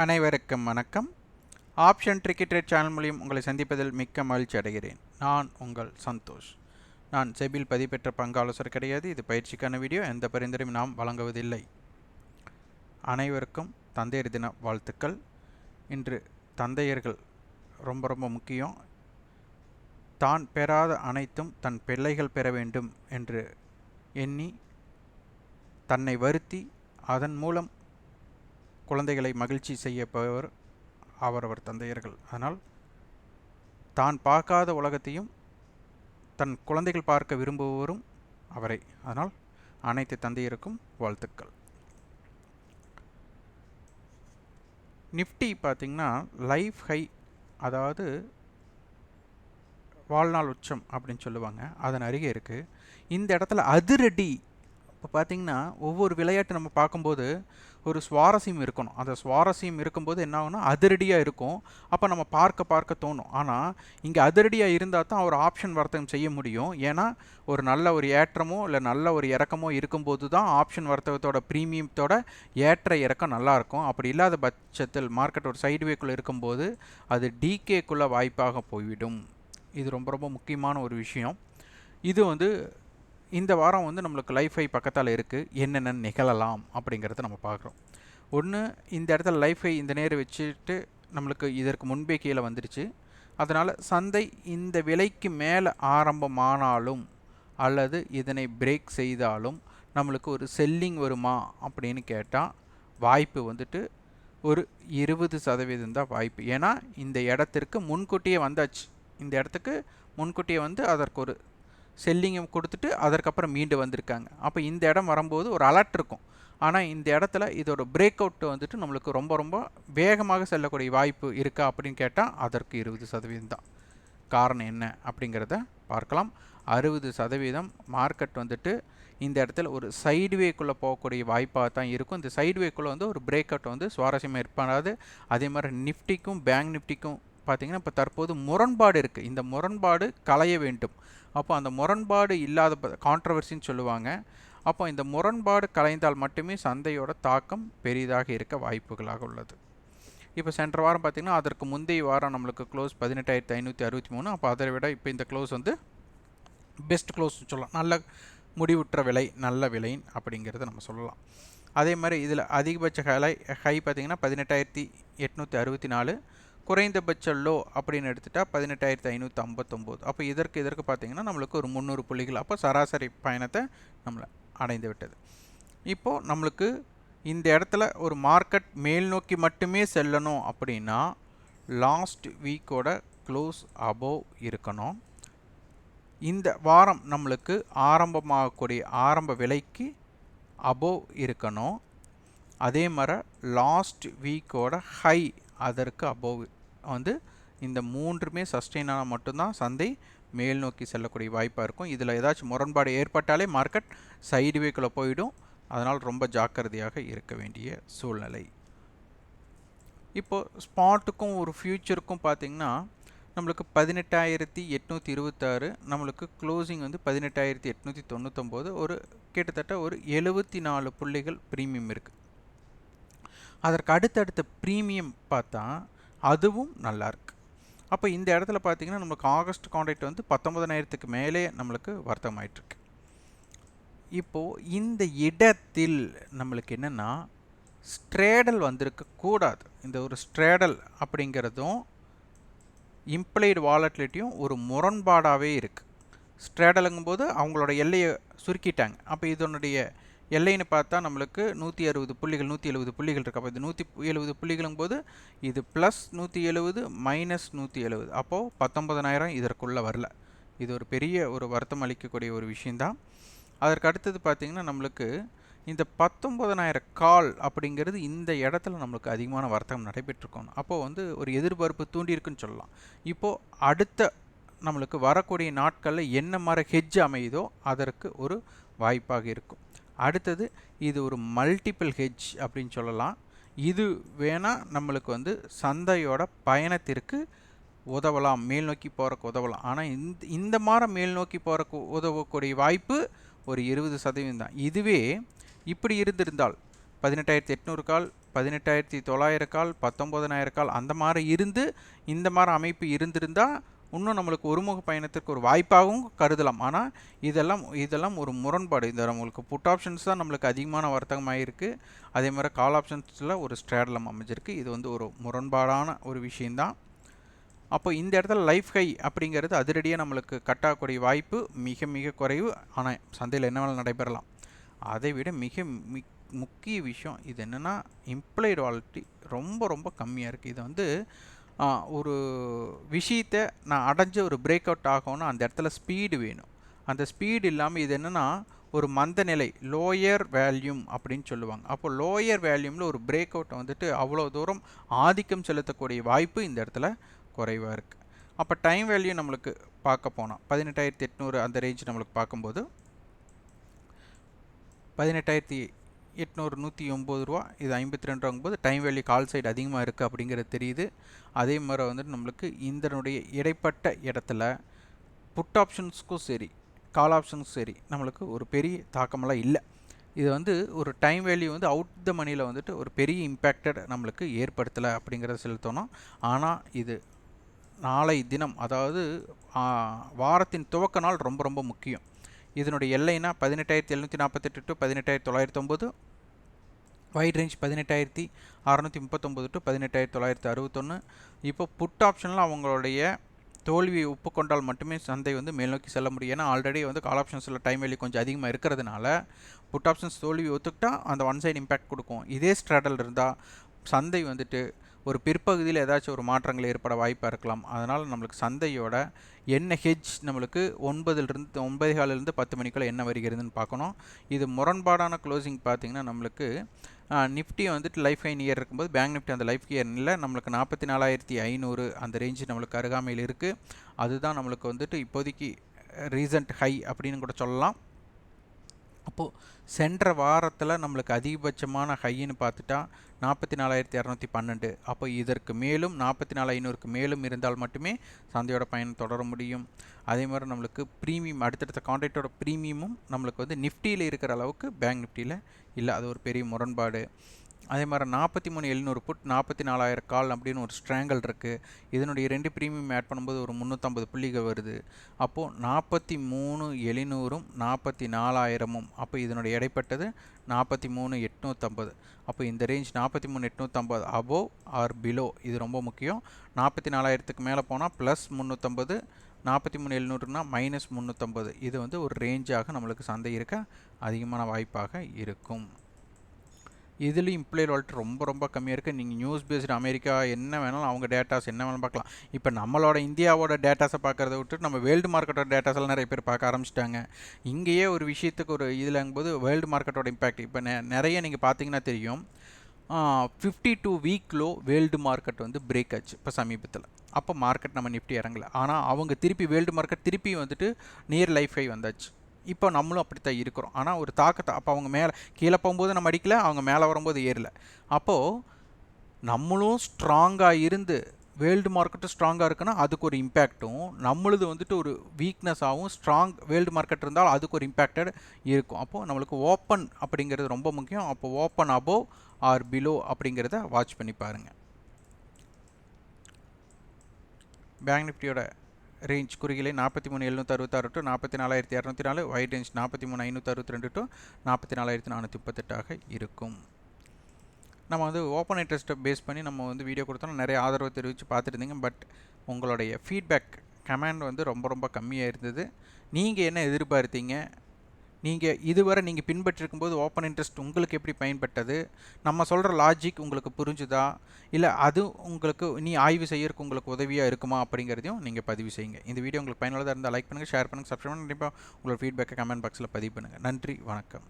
அனைவருக்கும் வணக்கம். Option tricky trade channel மூலம் உங்களை சந்திப்பதில் மிக்க மகிழ்ச்சி அடைகிறேன். நான் உங்கள் சந்தோஷ். நான் செபில் பதிவு பெற்ற பங்கு ஆலோசகர் கிடையாது. இது பயிற்சிக்கான வீடியோ. எந்த பரிந்துரையும் நாம் வழங்குவதில்லை. அனைவருக்கும் தந்தையர் தின வாழ்த்துக்கள். இன்று தந்தையர்கள் ரொம்ப முக்கியம். தான் பெறாத அனைத்தும் தன் பிள்ளைகள் பெற வேண்டும் என்று எண்ணி தன்னை வருத்தி அதன் மூலம் குழந்தைகளை மகிழ்ச்சி செய்யப்பவர் அவரவர் தந்தையர்கள். அதனால் தான் பார்க்காத உலகத்தையும் தன் குழந்தைகள் பார்க்க விரும்புவவரும் அவரை. அதனால் அனைத்து தந்தையருக்கும் வாழ்த்துக்கள். நிஃப்டி பார்த்திங்கன்னா லைஃப் ஹை, அதாவது வாழ்நாள் உச்சம் அப்படின்னு சொல்லுவாங்க, அதன் அருகே இருக்குது. இந்த இடத்துல அதிரடி. இப்போ பார்த்திங்கன்னா ஒவ்வொரு விளையாட்டு நம்ம பார்க்கும்போது ஒரு சுவாரஸ்யம் இருக்கணும். அந்த சுவாரஸ்யம் இருக்கும்போது என்ன ஆகும்னா அதிரடியாக இருக்கும். அப்போ நம்ம பார்க்க தோணும். ஆனால் இங்கே அதிரடியாக இருந்தால் தான் ஒரு ஆப்ஷன் வர்த்தகம் செய்ய முடியும். ஏன்னா ஒரு நல்ல ஒரு ஏற்றமோ இல்லை நல்ல ஒரு இறக்கமோ இருக்கும்போது தான் ஆப்ஷன் வர்த்தகத்தோட ப்ரீமியத்தோட ஏற்ற இறக்கம் நல்லாயிருக்கும். அப்படி இல்லாத பட்சத்தில் மார்க்கெட் ஒரு சைடுவேக்குள்ளே இருக்கும்போது அது டிகேக்குள்ளே வாய்ப்பாக போய்விடும். இது ரொம்ப முக்கியமான ஒரு விஷயம். இது இந்த வாரம் நம்மளுக்கு லைஃப் ஹை பக்கத்தால் இருக்குது. என்னென்ன நிகழலாம் அப்படிங்கிறத நம்ம பார்க்குறோம். ஒன்று, இந்த இடத்துல லைஃப் ஹை இந்த நேரம் வச்சுட்டு நம்மளுக்கு இதற்கு முன்பே கீழே வந்துடுச்சு. அதனால் சந்தை இந்த விலைக்கு மேலே ஆரம்பமானாலும் அல்லது இதனை பிரேக் செய்தாலும் நம்மளுக்கு ஒரு செல்லிங் வருமா அப்படின்னு கேட்டால் வாய்ப்பு ஒரு 20% தான் வாய்ப்பு. ஏன்னா இந்த இடத்திற்கு முன்கூட்டியே வந்தாச்சு. இந்த இடத்துக்கு முன்கூட்டியே அதற்கு ஒரு செல்லிங்கை கொடுத்துட்டு அதற்கப்புறம் மீண்டு வந்திருக்காங்க. அப்போ இந்த இடம் வரும்போது ஒரு அலர்ட் இருக்கும். ஆனால் இந்த இடத்துல இதோட பிரேக் அவுட் நம்மளுக்கு ரொம்ப வேகமாக செல்லக்கூடிய வாய்ப்பு இருக்கா அப்படின்னு கேட்டால் அதற்கு 20% தான். காரணம் என்ன அப்படிங்கிறத பார்க்கலாம். 60% மார்க்கெட் இந்த இடத்துல ஒரு சைடுவேக்குள்ளே போகக்கூடிய வாய்ப்பாக தான் இருக்கும். இந்த சைடுவேக்குள்ளே ஒரு பிரேக் அவுட் சுவாரஸ்யமாக இருப்பாது. அதே மாதிரி நிஃப்டிக்கும் பேங்க் நிஃப்டிக்கும் பார்த்திங்கன்னா இப்போ தற்போது முரண்பாடு இருக்குது. இந்த முரண்பாடு களைய வேண்டும். அப்போ அந்த முரண்பாடு இல்லாத கான்ட்ரவர்சின்னு சொல்லுவாங்க. அப்போ இந்த முரண்பாடு கலைந்தால் மட்டுமே சந்தையோட தாக்கம் பெரிதாக இருக்க வாய்ப்புகளாக உள்ளது. இப்போ சென்ற வாரம் பார்த்திங்கன்னா அதற்கு முந்தைய வாரம் நம்மளுக்கு க்ளோஸ் 18,563. அப்போ அதை விட இப்போ இந்த க்ளோஸ் பெஸ்ட் க்ளோஸ் சொல்லலாம். நல்ல முடிவுற்ற விலை, நல்ல விலை அப்படிங்கிறத நம்ம சொல்லலாம். அதே மாதிரி இதில் அதிகபட்ச ஹை பார்த்திங்கன்னா 18,864. குறைந்தபட்ச லோ அப்படின்னு எடுத்துட்டால் 18,559. அப்போ இதற்கு பார்த்திங்கன்னா நம்மளுக்கு ஒரு 300 புள்ளிகள். அப்போ சராசரி பயணத்தை நம்மளை அடைந்து விட்டது. இப்போது நம்மளுக்கு இந்த இடத்துல ஒரு மார்க்கெட் மேல் நோக்கி மட்டுமே செல்லணும் அப்படின்னா லாஸ்ட் வீக்கோட க்ளோஸ் அபோவ் இருக்கணும். இந்த வாரம் நம்மளுக்கு ஆரம்பமாகக்கூடிய ஆரம்ப விலைக்கு அபோவ் இருக்கணும். அதே மாதிரி லாஸ்ட் வீக்கோட ஹை அதற்கு அபோவ் இந்த மூன்றுமே சஸ்டெயினாக மட்டும்தான் சந்தை மேல் நோக்கி செல்லக்கூடிய வாய்ப்பாக இருக்கும். இதில் ஏதாச்சும் முரண்பாடு ஏற்பட்டாலே மார்க்கெட் சைடுவேக்குள்ளே போயிடும். அதனால் ரொம்ப ஜாக்கிரதையாக இருக்க வேண்டிய சூழ்நிலை. இப்போது ஸ்பாட்டுக்கும் ஒரு ஃப்யூச்சருக்கும் பார்த்திங்கன்னா நம்மளுக்கு 18,826, நம்மளுக்கு க்ளோசிங் 18,899. ஒரு கிட்டத்தட்ட ஒரு 74 புள்ளிகள் ப்ரீமியம் இருக்குது. அதற்கு அடுத்தடுத்த ப்ரீமியம் பார்த்தா அதுவும் நல்லாயிருக்கு. அப்போ இந்த இடத்துல பார்த்திங்கன்னா நம்மளுக்கு ஆகஸ்ட் கான்ட்ராக்ட் 19,000க்கு மேலே நம்மளுக்கு வர்த்தகம் ஆகிட்டுருக்கு. இப்போது இந்த இடத்தில் நம்மளுக்கு என்னென்னா ஸ்ட்ரேடல் வந்திருக்கக்கூடாது. இந்த ஒரு ஸ்ட்ரேடல் அப்படிங்கிறதும் இம்ப்ளைடு வாலட்டிலிட்டியும் ஒரு முரண்பாடாகவே இருக்குது. ஸ்ட்ரேடலுங்கும்போது அவங்களோட எல்லையை சுருக்கிட்டாங்க. அப்போ இதனுடைய எல்லைன்னு பார்த்தா நம்மளுக்கு 160 புள்ளிகள் 170 புள்ளிகள் இருக்குது. அப்போ இது 170 புள்ளிகளும்போது இது ப்ளஸ் 170 மைனஸ் 170. அப்போது 19,000 இதற்குள்ளே வரல. இது ஒரு பெரிய ஒரு வருத்தம் அளிக்கக்கூடிய ஒரு விஷயந்தான். அதற்கு அடுத்தது பார்த்திங்கன்னா நம்மளுக்கு இந்த 19,000 கால் அப்படிங்கிறது இந்த இடத்துல நம்மளுக்கு அதிகமான வர்த்தகம் நடைபெற்றிருக்கணும். அப்போது ஒரு எதிர்பார்ப்பு தூண்டியிருக்குன்னு சொல்லலாம். இப்போது அடுத்த நம்மளுக்கு வரக்கூடிய நாட்களில் என்ன மாதிரி ஹெட்ஜ் அமையுதோ அதற்கு ஒரு வாய்ப்பாக இருக்கும். அடுத்தது இது ஒரு மல்டிபிள் ஹெட்ஜ் அப்படின்னு சொல்லலாம். இது வேணால் நம்மளுக்கு சந்தையோட பயணத்திற்கு உதவலாம், மேல் நோக்கி போகிறக்கு உதவலாம். ஆனால் இந்த மாதிரி மேல் நோக்கி போகிறக்கு உதவக்கூடிய வாய்ப்பு ஒரு 20% தான். இதுவே இப்படி இருந்திருந்தால் 18,800 கால் 18,900 கால் 19,000 கால் அந்த மாதிரி இருந்து இந்த மாதிரி அமைப்பு இருந்திருந்தால் இன்னும் நம்மளுக்கு ஒருமுக பயணத்திற்கு ஒரு வாய்ப்பாகவும் கருதலாம். ஆனால் இதெல்லாம் ஒரு முரண்பாடு. இந்த நம்மளுக்கு புட் ஆப்ஷன்ஸ் தான் நம்மளுக்கு அதிகமான வர்த்தகமாகிருக்கு. அதே மாதிரி கால் ஆப்ஷன்ஸில் ஒரு ஸ்ட்ராடலம் அமைஞ்சிருக்கு. இது வந்து ஒரு முரண்பாடான ஒரு விஷயந்தான். அப்போ இந்த இடத்துல லைஃப் ஹை அப்படிங்கிறது அதிரடியாக நம்மளுக்கு கட்டாகக்கூடிய வாய்ப்பு மிக மிக குறைவு. ஆனால் சந்தையில் என்ன வேலை நடைபெறலாம். அதை விட மிக முக்கிய விஷயம் இது என்னென்னா இம்ப்ளைடு வாலிட்டி ரொம்ப ரொம்ப கம்மியாக இருக்குது. இது வந்து ஒரு விஷயத்தை நான் அடைஞ்ச ஒரு பிரேக் அவுட் ஆகணும்னா அந்த இடத்துல ஸ்பீடு வேணும். அந்த ஸ்பீடு இல்லாமல் இது என்னென்னா ஒரு மந்த நிலை லோயர் வேல்யூம் அப்படின்னு சொல்லுவாங்க. அப்போ லோயர் வேல்யூமில் ஒரு பிரேக் அவுட்டை வந்துட்டு அவ்வளோ தூரம் ஆதிக்கம் செலுத்தக்கூடிய வாய்ப்பு இந்த இடத்துல குறைவாக இருக்குது. அப்போ டைம் வேல்யூ நம்மளுக்கு பார்க்க போனால் 18,800 அந்த ரேஞ்ச் நம்மளுக்கு பார்க்கும்போது 18,800 109 ரூபா, இது 52 ரூபாங்கும்போது டைம் வேல்யூ கால் சைடு அதிகமாக இருக்குது அப்படிங்கிறது தெரியுது. அதே மாதிரி வந்துட்டு நம்மளுக்கு இதனுடைய இடைப்பட்ட இடத்துல புட் ஆப்ஷன்ஸுக்கும் சரி கால் ஆப்ஷனுக்கும் சரி நம்மளுக்கு ஒரு பெரிய தாக்கமெல்லாம் இல்லை. இது வந்து ஒரு டைம் வேல்யூ வந்து அவுட் த மணியில் வந்துட்டு ஒரு பெரிய இம்பேக்டட் நம்மளுக்கு ஏற்படுத்தலை அப்படிங்கிறத செலுத்தணும். ஆனால் இது நாளை தினம் அதாவது வாரத்தின் துவக்க நாள் ரொம்ப ரொம்ப முக்கியம். இதனுடைய எல்லைனா 18,748 டு 18,909, வைட் ரேஞ்ச் 18,639 டு 18,961. இப்போ புட் ஆப்ஷனில் அவங்களுடைய தோல்வியை ஒப்புக்கொண்டால் மட்டுமே சந்தை வந்து மேல் நோக்கி செல்ல முடியும். ஏன்னா ஆல்ரெடி வந்து கால் ஆப்ஷன்ஸில் டைம் வேல்யூ கொஞ்சம் அதிகமாக இருக்கிறதுனால புட் ஆப்ஷன்ஸ் தோல்வி ஒத்துக்கிட்டால் அந்த ஒன் சைடு இம்பேக்ட் கொடுக்கும். இதே ஸ்ட்ராட்டல் இருந்தால் சந்தை வந்துட்டு ஒரு பிற்பகுதியில் ஏதாச்சும் ஒரு மாற்றங்கள் ஏற்பட வாய்ப்பாக இருக்கலாம். அதனால் நம்மளுக்கு சந்தையோட என்ன ஹெட்ஜ் நம்மளுக்கு 9:15 10 மணிக்குள்ளே என்ன வருகிறதுன்னு பார்க்கணும். இது முரண்பாடான க்ளோசிங் பார்த்திங்கன்னா நம்மளுக்கு நிஃப்டி வந்துட்டு லைஃப் ஹை நியர் இருக்கும்போது பேங்க் நிஃப்டி அந்த லைஃப் ஹையர் இல்லை நம்மளுக்கு 44,500 அந்த ரேஞ்சு நம்மளுக்கு அருகாமையில் இருக்குது. அதுதான் நம்மளுக்கு வந்துட்டு இப்போதைக்கு ரீசன்ட் ஹை அப்படின்னு கூட சொல்லலாம். அப்போது சென்ற வாரத்தில் நம்மளுக்கு அதிகபட்சமான ஹைன்னு பார்த்துட்டா 44,212. அப்போ இதற்கு மேலும் 44,500க்கு மேலும் இருந்தால் மட்டுமே சந்தையோட பயணம் தொடர முடியும். அதே மாதிரி நம்மளுக்கு ப்ரீமியம் அடுத்தடுத்த கான்ட்ராக்டோட ப்ரீமியமும் நம்மளுக்கு வந்து நிஃப்டியில் இருக்கிற அளவுக்கு பேங்க் நிஃப்டியில் இல்லை. அது ஒரு பெரிய முரண்பாடு. அதே மாதிரி 43,700 புட் 44,000 கால் அப்படின்னு ஒரு ஸ்ட்ராங்கல் இருக்குது. இதனுடைய 2 ப்ரீமியம் ஆட் பண்ணும்போது ஒரு 350 புள்ளிகள் வருது. அப்போது 43,700ம் 44,000ம் அப்போ இதனுடைய இடைப்பட்டது 43,850. அப்போ இந்த ரேஞ்ச் 43,850 அபோவ் ஆர் பிலோ இது ரொம்ப முக்கியம். 44,000க்கு மேலே போனால் ப்ளஸ் 350, 43,700னா மைனஸ் 350. இது வந்து ஒரு ரேஞ்சாக நம்மளுக்கு சந்தை இருக்க அதிகமான வாய்ப்பாக இருக்கும். இதுலேயும் இம்ப்ளைட் வாலிட்டி ரொம்ப ரொம்ப கம்மியாக இருக்குது. நீங்கள் நியூஸ் பேஸ்டு அமெரிக்கா என்ன வேணாலும் அவங்க டேட்டாஸ் என்ன வேணாலும் பார்க்கலாம். இப்போ நம்மளோட இந்தியாவோட டேட்டாஸை பார்க்குறத விட்டுட்டு நம்ம வேர்ல்டு மார்க்கெட்டோட டேட்டாஸ் எல்லாம் நிறைய பேர் பார்க்க ஆரம்பிச்சிட்டாங்க. இங்கேயே ஒரு விஷயத்துக்கு ஒரு இதில்ங்கும்போது வேர்ல்டு மார்க்கெட்டோட இம்பேக்ட் இப்போ நிறைய நீங்கள் பார்த்தீங்கன்னா தெரியும். 52 வீக் லோ வேர்ல்டு மார்க்கெட் வந்து பிரேக் ஆச்சு இப்போ சமீபத்தில். அப்போ மார்க்கெட் நம்ம நிஃப்டி இறங்கலை. ஆனால் அவங்க திருப்பி வேர்ல்டு மார்க்கெட் திருப்பி வந்துட்டு நியர் லைஃப் ஹை வந்தாச்சு. இப்போ நம்மளும் அப்படித்தான் இருக்கிறோம். ஆனால் ஒரு தாக்கத்தை அப்போ அவங்க மேலே கீழே போகும்போது நம்ம அடிக்கல, அவங்க மேலே வரும்போது ஏறலை. அப்போது நம்மளும் ஸ்ட்ராங்காக இருந்து வேர்ல்டு மார்க்கெட்டும் ஸ்ட்ராங்காக இருக்குன்னா அதுக்கு ஒரு இம்பேக்டும், நம்மளது வந்துட்டு ஒரு வீக்னஸாகவும் ஸ்ட்ராங் வேர்ல்டு மார்க்கெட் இருந்தால் அதுக்கு ஒரு இம்பேக்டட் இருக்கும். அப்போது நம்மளுக்கு ஓப்பன் அப்படிங்கிறது ரொம்ப முக்கியம். அப்போ ஓப்பன் அபோவ் ஆர் பிலோ அப்படிங்கிறத வாட்ச் பண்ணி பாருங்கள். பேங்க் நிஃப்டியோட ரேஞ்ச் குறுகிலை 43,766 டு 44,204, வைட் ரேஞ்ச் 43,562 டு 44,438 இருக்கும். நம்ம வந்து ஓப்பன் இன்ட்ரெஸ்ட்டை பேஸ் பண்ணி நம்ம வந்து வீடியோ கொடுத்தோம். நிறைய ஆதரவு தெரிவித்து பார்த்துருந்தீங்க. பட் உங்களுடைய ஃபீட்பேக் கமெண்ட் வந்து ரொம்ப ரொம்ப கம்மியாக இருந்தது. நீங்கள் என்ன எதிர்பார்த்தீங்க? நீங்கள் இதுவரை நீங்கள் பின்பற்றிருக்கும்போது ஓப்பன் இன்ட்ரெஸ்ட் உங்களுக்கு எப்படி பயன்பட்டது? நம்ம சொல்கிற லாஜிக் உங்களுக்கு புரிஞ்சுதா? இல்லை அது உங்களுக்கு ஆய்வு செய்யறதுக்கு உங்களுக்கு உதவியாக இருக்குமா அப்படிங்கிறதையும் நீங்கள் பதிவு செய்யுங்க. இந்த வீடியோ உங்களுக்கு பயனுள்ளதாக இருந்தால் லைக் பண்ணுங்கள், ஷேர் பண்ணுங்கள், சப்ஸ்கிரைப் பண்ணுங்கள். கண்டிப்பாக உங்களோட ஃபீட்பேக்கை கமெண்ட் பாக்ஸில் பதிவு பண்ணுங்கள். நன்றி, வணக்கம்.